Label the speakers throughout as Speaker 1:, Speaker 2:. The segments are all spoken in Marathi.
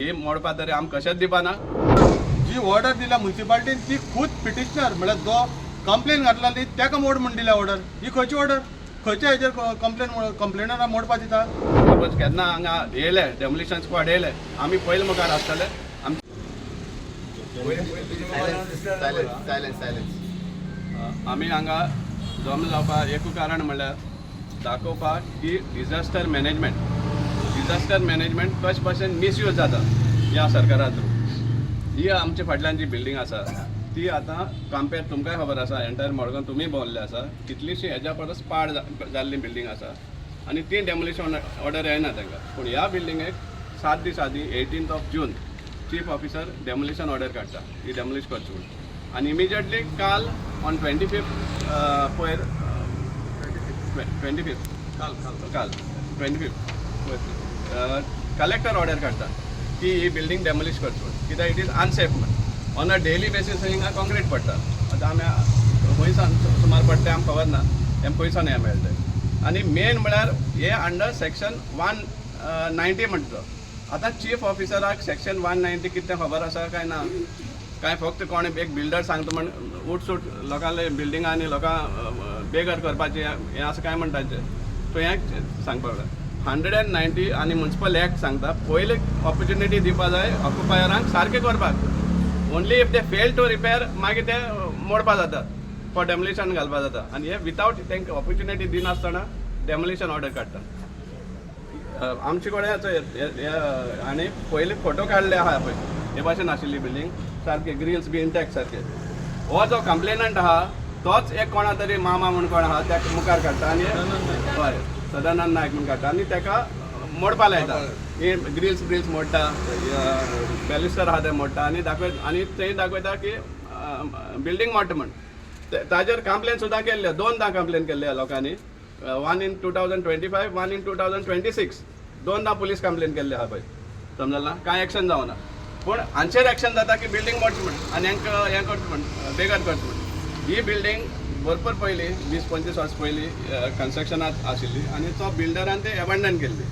Speaker 1: ही मोडपा तरी आम कशेंच दिवपाना।
Speaker 2: जी ऑर्डर दिला म्युन्सिपालिटीन ती खुद पिटिशनर म्हळ्यार जो कंप्लेन घातला ती ताका मोड म्हण दिल्या ऑर्डर। ही खंयची ऑर्डर, खंयच्या हेजेर कंप्लेनरा मोडपा दिता?
Speaker 1: सपोज केन्ना हांगा येयले डेमोलिशन स्क्वॉड येयले, आमी पयले मुखार आसतले। आमी हांगा जम जावपा एकूच कारण म्हणल्यार दाखोवपाक की डिझास्टर मॅनेजमेंट कशे भाशेन मिसयूज जाता ह्या सरकारा थ्रू। ही आमच्या फाटल्यान जी बिल्डींग आसा ती आतां कंपेर तुमकांय खबर आसा, एंटायर मडगांव तुमी भोंवल्ले आसा, कितलीशी हेज्या परस पाड जाल्ली बिल्डींग आसा आनी ती डेमोलिशन ऑर्डर येना तांकां। पूण ह्या बिल्डींगेक 7 दीस आदी 18 जून चीफ ऑफिसर डेमोलिशन ऑर्डर काडटा ही डेमोलिश करची म्हणून। आनी इमिजिएटली काल ऑन 25 पयर 25 कलेक्टर ऑर्डर काडटा की ही बिल्डींग डेमोलिश करची म्हणून, कित्याक इट इज अनसेफ म्हणून। ऑन अ डेली बेसीस हिंगा कॉन्क्रीट पडटा। आतां आमी खंयसान सुमार पडटा आमकां खबर ना, हें खंयसान हें मेळटा। आनी मेन म्हळ्यार हे अंडर सेक्शन 190 म्हणटा। आतां चीफ ऑफिसराक सेक्शन 190 कितें खबर आसा काय ना, काय फक्त कोण एक बिल्डर सांगता म्हण उठसूट लोकांले बिल्डिंगां आनी लोकां बेगर करपाचें हें असं काय म्हणटाचें, सो हें सांगपाक जाय। 190 आनी म्युन्सिपल एक्ट सांगता पयले ऑपॉर्च्युनिटी दिवपा जाय ऑक्युपायरांक सारकें करपाक। Only if they fail to repair मागीर ते मोडपा जाता, फॉर डेमोलिशन घालपा जाता। आनी हे विथावट तांकां ऑपॉर्च्युनिटी दिनासतना डेमोलिशन ऑर्डर काडटा। आमचे कडेन आनी पयले फोटो काडले आहा पळय हे भाशेन आशिल्ली बिल्डींग, सारके ग्रिल्स बी इंटॅक्ट सारके। हो जो कंप्लेनंट आहा तोच एक कोणा तरी मामा म्हूण कोण आहा त्या मुखार काडटा आनी हय सदानंद नायक म्हूण काडटा आनी ताका मोडपा लायता। हे ग्रिल्स मोडटा, बॅलिस्टर आहा ते मोडटा आनी आनी थंय दाखयता की बिल्डींग मोडटा म्हण। ताजेर कंप्लेन सुद्दां केल्ले, 2दां कंप्लेन केल्ले लोकांनी, 1 in 2025, 1 in 2026 2दां पुलीस कंप्लेन केल्ले आहा पळय, समजलें? कांय एक्शन जावना। पूण हांचेर एक्शन जाता की बिल्डींग मोडची म्हण आनी हांकां हें करचें म्हण, बेकार करचें म्हण। ही बिल्डींग भरपूर पयली 20-25 वर्स पयली कन्स्ट्रक्शनांत आशिल्ली आनी तो बिल्डरान ते एबंडन केल्ली,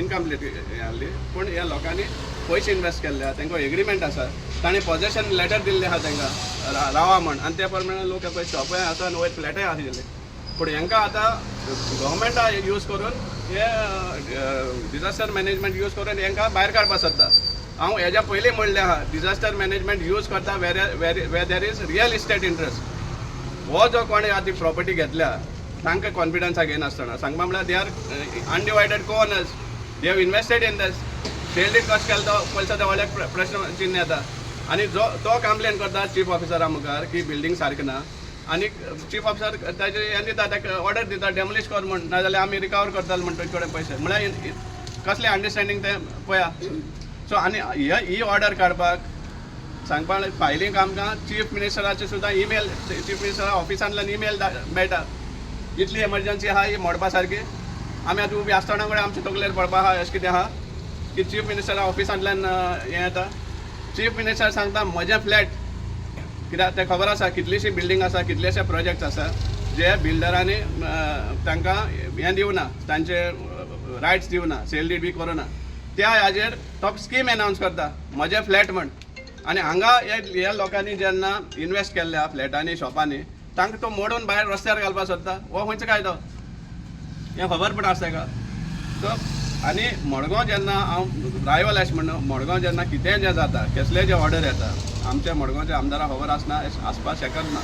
Speaker 1: इनकम्प्लीट आहली। पूण ह्या लोकांनी पयशे इन्वेस्ट केल्ले आहा, तांकां एग्रीमेंट आसा, ताणें पॉजेशन लेटर दिल्लें आहा तांकां रावा म्हण, आनी त्या प्रमाणे लोक पळय शॉपय आसा आनी वयर फ्लॅटय आशिल्ले। पूण हांकां आतां गव्हर्मेंटा यूज करून हे डिझास्टर मॅनेजमेंट यूज करून हांकां भायर काडपाक सोदता। हांव हेज्या पयलीं म्हणलें आहा डिझास्टर मॅनेजमेंट यूज करता where there is real estate interest. हो जो कोणी आतां ती प्रॉपर्टी घेतल्या तांकां कॉन्फिडन्साक येनासतना सांगपा म्हळ्यार they are undivided co owners, they have invested in these. Sale deed कशें केलो तो पयलीं सद्या व्हडले प्रश्न चिन्ह येता आनी तो कंप्लेन करता चीफ ऑफिसरा मुखार की बिल्डींग सारकी ना आनी चीफ ऑफिसर ताजें हें दिता, ताका ऑर्डर दिता डेमोलिश कर म्हण, नाजाल्यार आमी रिकवर करताले म्हण तुजे कडेन पयशे। म्हळ्यार कसलें अंडरस्टँडींग तें पळया। सो आनी ही ऑर्डर काडपाक सांगपाक फायलींग आमकां चीफ मिनिस्टराचे सुद्दां ईमेल, चीफ मिनिस्टरा ऑफिसांतल्यान ईमेल मेळटा, इतली एमर्जन्सी आहा ही मोडपा सारकी। आमी आतां उबी आसतना कडेन आमच्या तकलेर पडपा आहा अशें कितें आहा की चीफ मिनिस्टरा ऑफिसांतल्यान हें येता। चीफ मिनिस्टर सांगता म्हजें फ्लॅट, कित्याक तें खबर आसा कितलीशी बिल्डींग आसा, कितलेशे प्रोजेक्ट्स आसा जे बिल्डरांनी तांकां हें दिवना, तांचे रायट्स दिवना, सेल डीड बी करूना। त्या हाजेर तो स्कीम एनावन्स करता म्हजें फ्लॅट म्हण। आनी हांगा ह्या लोकांनी जेन्ना इन्वेस्ट केल्ल्या फ्लॅटांनी शॉपांनी तांकां तो मोडून भायर रस्त्यार घालपाक सोदता, हो खंयचो कायदो? हें खबर पण आसता का? सो आनी मडगांव जेन्ना हांव रायवल अशें म्हणून मडगांव जेन्ना कितेंय जें जाता, कसलेय जे ऑर्डर येता, आमच्या मडगांवच्या आमदाराक खबर आसना आसपाक शकना।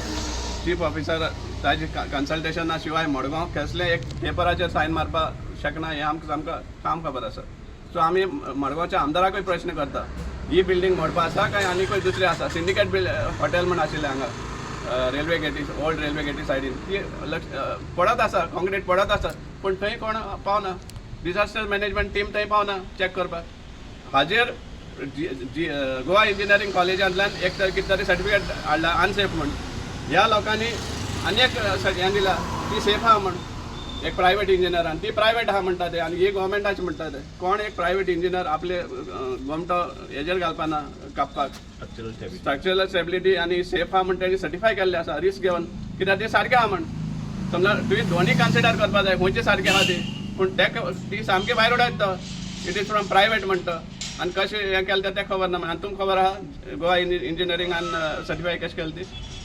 Speaker 1: चीफ ऑफिसर ताजे कन्सल्टेशना शिवाय मडगांव कसले एक पेपराचेर सायन मारपाक शकना हें आमकां काम खबर आसा। सो आमी मडगांवच्या आमदाराकूय प्रश्न करता, ही बिल्डींग मोडपा आसा काय आनी खंय दुसरी आसा? सिंडिकेट हॉटेल म्हण आशिल्लें हांगा railway Getty, old railway Getty सायडीन ती पडत आसा, कॉन्क्रीट पडत आसा, पूण थंय कोण पावना, डिझास्टर मॅनेजमेंट टीम थंय पावना चॅक करपाक। हाजेर गोवा इंजिनियरींग कॉलेजांतल्यान एक तर कितें तरी सर्टिफिकेट हाडला अनसेफ म्हण। ह्या लोकांनी आनी एक हें दिला ती सेफ आहा म्हण, एक प्रायवेट इंजिनियरान, ती प्रायवेट आहा म्हणटा ते आनी ही गव्हर्मेंटाची म्हणटा ते। कोण एक प्रायवेट इंजिनियर आपले गमटो हेजेर घालपाना कापपाक, स्ट्रक्चरल स्टेबिलिटी आनी सेफ आहा म्हण तेणी सर्टिफाय केल्ले आसा रिस्क घेवन, कित्याक ते सारके आहा म्हण। समजा तुवें दोनी कन्सिडर करपा जाय खंयचे सारके आहा ती, पूण ती सामकी भायर उडयता तो, इट इज फ्रॉम प्रायवेट म्हणटा। आनी कशें हें केलें तें खबर ना आनी तुमकां खबर आहा गोवा इंजिनियरिंगान सर्टिफाय कशें केलें ती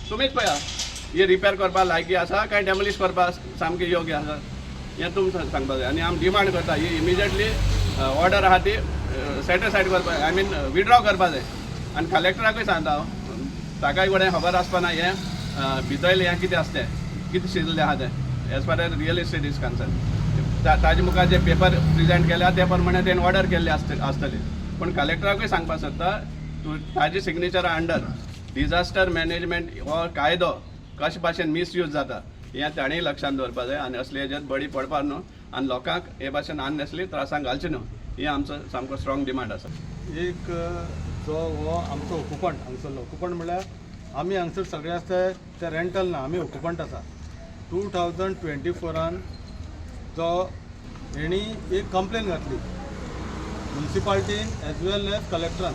Speaker 1: तुमीच पळया ही रिपेर करपा लायकी आसा काय डेमोलिश करपाक सामकी योग्य आसा हें तुमकां सांगपाक जाय आनी आमी डिमांड करता ही इमिजिएटली ऑर्डर आहा ती सॅटिस्फायड करपा आय मीन विड्रॉ करपा जाय आनी कलेक्टराकूय सांगता हांव ताकाय फुडें खबर आसपाना हें भितरलें हें कितें आसता तें कितें शिजलें आहा तें as far as real estate is concern ताजे मुखार जे पेपर प्रिजेंट केल्या त्या प्रमाणे तेणें ऑर्डर केल्ली आसतली पूण कलेक्टराकूय सांगपाक सोदता तूं ताजे सिग्नेचरा अंडर डिजास्टर मॅनेजमेंट हो कायदो कशे भाशेन मिसयूज जाता हें ताणेंय लक्षांत दवरपा जाय आनी असले हेजेर बळी पडपा न्हू आनी लोकांक हे भाशेन अननेसली त्रासांक घालचे न्हू ही आमचो सामको स्ट्रॉंग डिमांड आसा
Speaker 2: एक जो हो आमचो ऑक्युपंट हांगसरलो ऑक्युपंट म्हळ्यार आमी हांगसर सगळे आसता ते रेंटल ना आमी ऑक्युपंट आसा 2024 जो हेणी एक कंप्लेन घातली म्युनिसिपालिटीन एज वेल एज कलेक्टरान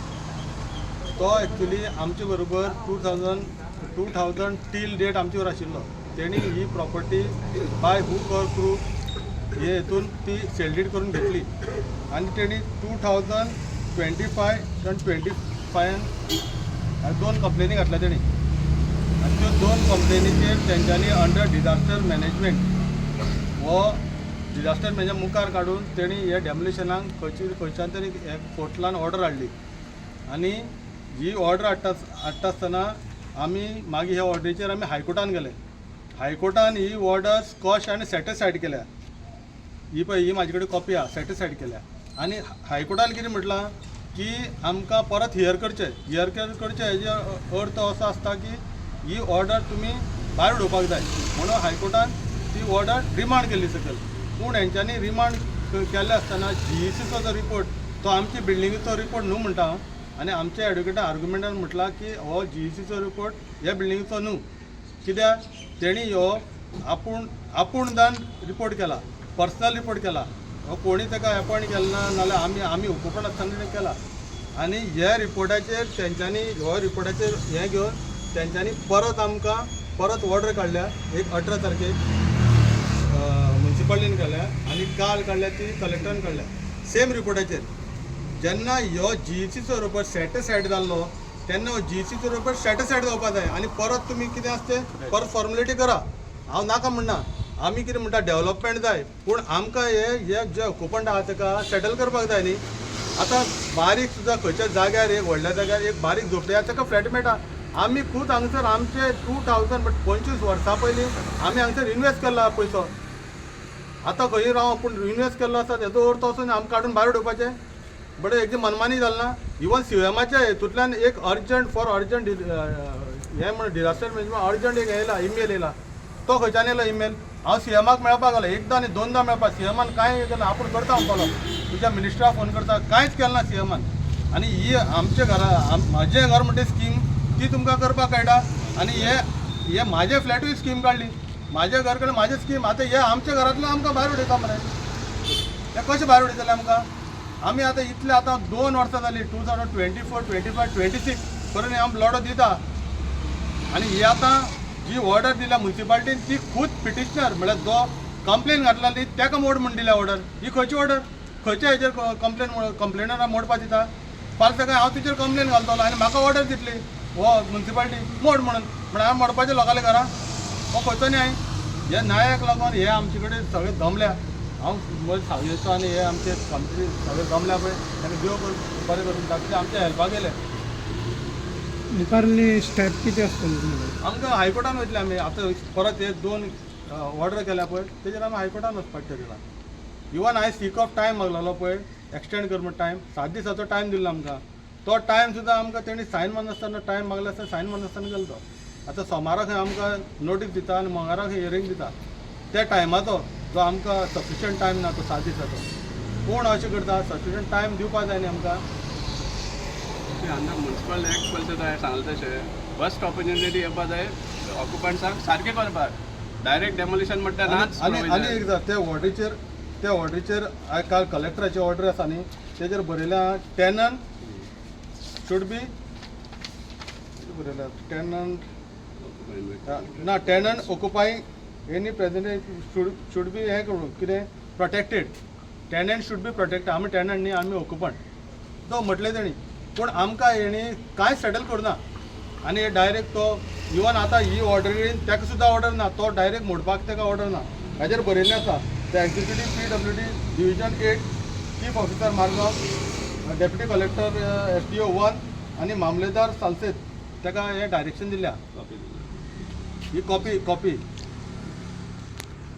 Speaker 2: तो एक्चुली आमचे बरोबर 2000 टील डेट आमचे वर आशिल्लो तेणी ही property by hook or crook हे हेतून ती सेल डीड करून घेतली आनी तेणी 2025 आणि 25 दोन कंप्लेनी घातल्या तेणी आनी त्यो दोन कंप्लेनीचेर तेंच्यांनी अंडर डिजास्टर मॅनेजमेंट हो डिजास्टर मॅनेजमेंट मुखार काडून तेणी हे डेमोलिशनाक खंयच्यान तरी हे कोर्टान ऑर्डर हाडली आनी ही ऑर्डर हाडटा आसतना आमी मागीर ह्या ऑर्डरीचेर आमी हायकोर्टान गेले हायकोर्टान ही ऑर्डर स्कॉश आनी सॅटिस्फायड केल्या ही पळय ही म्हाजे कडेन कॉपी आहा सॅटिस्फायड केल्या आनी हायकोर्टान कितें म्हटलां की आमकां परत हियर करचें हेजे अर्थ असो आसता की ही ऑर्डर तुमी भायर उडोवपाक जाय म्हणून हायकोर्टान ती ऑर्डर रिमांड केल्ली सकयल पूण हेंच्यांनी रिमांड केल्ले आसतना GECचो जो रिपोर्ट तो आमची बिल्डिंगेचो रिपोर्ट न्हू म्हणटा हांव आनी आमच्या एडवोकेटान आर्ग्युमेंटान म्हटलां की हो GECचो रिपोर्ट ह्या बिल्डिंगेचो न्हू कित्याक तेणी हो आपूण दान रिपोर्ट केला पर्सनल रिपोर्ट केला हो कोणी ताका अपॉयंट केला ना नाल्यार आमी ऑक्युपंट आसतना केला आनी ह्या रिपोर्टाचेर तेंच्यांनी हो रिपोर्टाचेर हें घेवन तेंच्यांनी परत आमकां परत ऑर्डर काडल्या एक 18 तारखेक म्युनिसिपालिटीन काडल्या आनी काल काडल्या ती कलेक्टरान काडल्या सेम रिपोर्टाचेर जेन्ना ह्यो GECचो रिपोर्ट सॅटिस्फायड जाल्लो तेन्ना हो GECचो रिपोर्ट सॅटिस्फायड जावपा जाय आनी परत तुमी कितें आसता तें परत फॉर्मेलिटी करा हांव नाका म्हणना आमी कितें म्हणटा डेवलपमेंट जाय पूण आमकां हे जे ऑक्युपंट आहा ताका सेटल करपाक जाय न्ही आतां बारीक सुद्दां खंयच्या जाग्यार एक व्हडल्या जाग्यार एक बारीक झोपडी आहा ताका फ्लॅट मेळटा आमी खूद हांगसर आमचे 2025 वर्सां पयलीं आमी हांगसर इन्वेस्ट केल्लो आहा पयसो आतां खंय राव पूण इन्वेस्ट केल्लो आसा तेजो अर्थ असो न्ही आमकां काडून भायर उडोवपाचें बट एकदम मनमानी जालें ना इवन CMच्या हेतूंतल्यान एक अर्जंट हें म्हण डिजास्टर मॅनेजमेंट अर्जंट एक येयला ईमेल येयला तो खंयच्यान येयलो ईमेल हांव CMक मेळपाक गेलो एकदां आनी दोनदां मेळपाक CMन कांय केलें आपूण करता म्हणपालो तुज्या मिनिस्टराक फोन करता कांयच केलें ना CMन आनी ही आमच्या घरा म्हाजें घर म्हणटा स्कीम ती तुमकां करपाक कळटा आनी हे म्हाजे फ्लॅटूय स्कीम काडली म्हाजे घर कडेन म्हाजें स्कीम आतां हे आमच्या घरांतल्यान आमकां भायर उडयता मरे ते कशें भायर उडयतले आमकां आमी आतां इतले आतां 2 वर्सां जालीं 2024, 25, 26 करून आमी लढो दिता आनी ही आतां जी ऑर्डर दिल्या म्युनिसिपालिटीन ती खूद पिटिशनर म्हळ्यार जो कंप्लेन घातला न्ही ताका मोड म्हण दिल्या ऑर्डर ही खंयची ऑर्डर खंयच्या हेजेर कंप्लेनरा मोडपा दिता फाल्यां सकाळीं हांव तुजेर कंप्लेन घालतलो आनी म्हाका ऑर्डर दितली हो म्युनिसिपालिटी मोड म्हणून हांव मोडपाचें लोकांले घरा हो खंयचो न्याय हे न्यायाक लागून हे आमचे कडेन सगळे दमल्या हांव सांगेचो आनी हे आमचे कंपनी सगळे दमल्या पळय ताका देव बरें करून ताका आमच्या हेल्पाक गेले
Speaker 3: मुखारली स्टेप कितें आसतली
Speaker 2: आमकां हायकोर्टान वयतले आमी आतां परत हे 2 ऑर्डर केल्या पळय तेजेर आमी हायकोर्टान वचपाक थरयलां इवन हांवें सीक ऑफ टायम मागलेलो पळय एक्सटेंड कर म्हण टायम 7 दिसाचो टायम दिल्लो आमकां तो टायम सुद्दां आमकां तेणी सायन मारनासतना टायम मागला आसतना सायन मारनासतना गेलो तो आतां सोमाराक आमकां नोटीस दिता आनी मंगळाराक हियरींग दिता त्या टायमाचो जो आमकां सफिशंट टायम ना तो 7 दिसाचो कोण अशें करता सफिशंट टायम दिवपा जाय न्ही आमकां
Speaker 1: हांगा म्युनिसिपल एक्ट पळयता थंय सांगलें तशें फर्स्ट ऑपॉर्च्युनिटी येवपा जाय ऑक्युपंट्सांक सारकें करपाक डायरेक्ट डेमोलिशन म्हणटा नाच
Speaker 2: आनी एकदां त्या ऑर्डरीचेर काल कलेक्टराची ऑर्डर आसा न्ही तेजेर बरयल्या टेनंट शूड बी बरयल्या tenant occupying any president should be हें करूं कितें protected tenant should be protected आमी टेनंट न्ही आमी ऑक्युपंट तो म्हटले तेणी पूण आमकां हेणी कांय सेटल करना आनी डायरेक्ट तो इवन आतां ही ऑर्डर येयन ताका सुद्दां ऑर्डर ना तो डायरेक्ट मोडपाक ताका ऑर्डर ना हाजेर बरयल्लें आसा the executive PWD division 8 chief officer Margao deputy collector SDO 1 आनी मामलेदार सालसेत ताका हें डायरेक्शन दिल्या ही कॉपी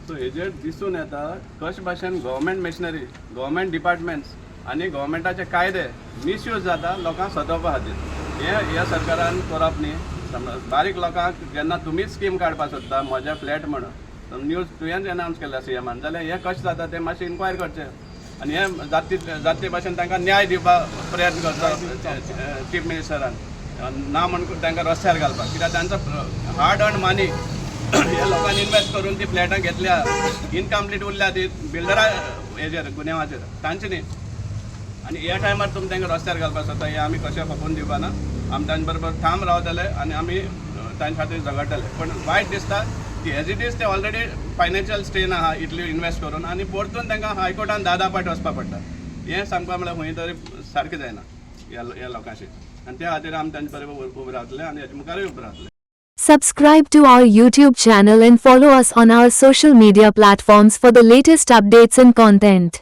Speaker 1: सो हेजेर दिसून येता कशे भाशेन गव्हर्मेंट मशिनरी गव्हर्मेंट डिपार्टमेंट्स आनी गव्हर्मेंटाचे कायदे मिसयूज जाता लोकांक सतावपा खातीर ह्या सरकारान करप न्ही समज बारीक लोकांक जेन्ना तुमीच स्कीम काडपाक सोदता म्हजे फ्लॅट म्हणून न्यूज तुवेंच अनावन्स केला CMान जाल्यार हें कशें जाता तें मातशें इन्क्वायर करचें आनी हें जाती भाशेन तांकां न्याय दिवपाक प्रयत्न करता चीफ मिनिस्टरान ना म्हणून तांकां रस्त्यार घालपाक कित्याक तांचो हार्ड अर्न मनी हे लोकांनी इन्वेस्ट करून ती फ्लॅटां घेतल्या इनकम्प्लीट उरल्या ती बिल्डरा हेजेर गुन्यांवाचेर तांचे न्ही आनी ह्या टायमार तुमी तांकां रस्त्यार घालपाक सोदता हे आमी कशें खपोवन दिवपाना आमी तांचे बरोबर ठाम रावतले आनी आमी तांचे खातीर झगडटले पण वायट दिसता की एज इट इज ते ऑलरेडी फायनान्शियल स्ट्रेन आहा इतली इन्वेस्ट करून आनी परतून तांकां हायकोर्टान 10 फावट वचपाक पडटा हें सांगपा म्हळ्यार खंय तरी सारकें जायना ह्या लोकांशी आनी त्या खातीर आमी तांचे बरोबर उबे रावतले आनी हेजे मुखारूय उबे रावतले.
Speaker 3: Subscribe to our YouTube channel and follow us on our social media platforms for the latest updates and content.